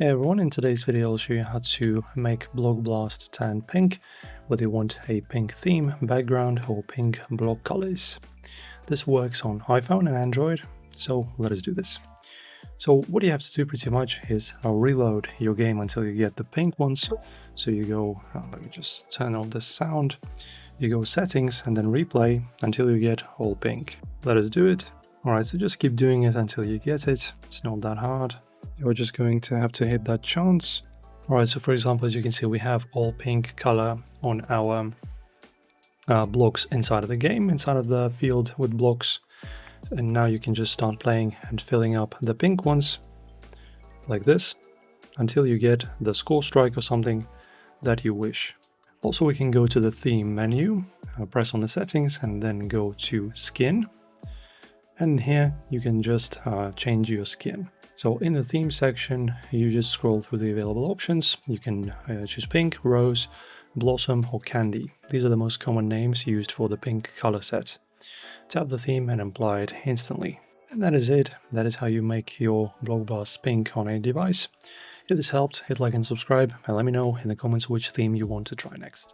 Hey everyone, in today's video I'll show you how to make Block Blast Tan pink, whether you want a pink theme, background or pink block colors. This works on iPhone and Android, so let us do this. So what you have to do pretty much is reload your game until you get the pink ones. So you go, let me just turn off the sound, you go settings and then replay until you get all pink. Let us do it. Alright, so just keep doing it until you get it, it's not that hard. You're just going to have to hit that chance. Alright, so for example, as you can see, we have all pink color on our blocks inside of the game, inside of the field with blocks. And now you can just start playing and filling up the pink ones like this until you get the score strike or something that you wish. Also, we can go to the theme menu, press on the settings and then go to skin. And here you can just change your skin. So in the theme section, you just scroll through the available options. You can choose pink, rose, blossom or candy. These are the most common names used for the pink color set. Tap the theme and apply it instantly. And that is it. That is how you make your Block Blast pink on a device. If this helped, hit like and subscribe and let me know in the comments which theme you want to try next.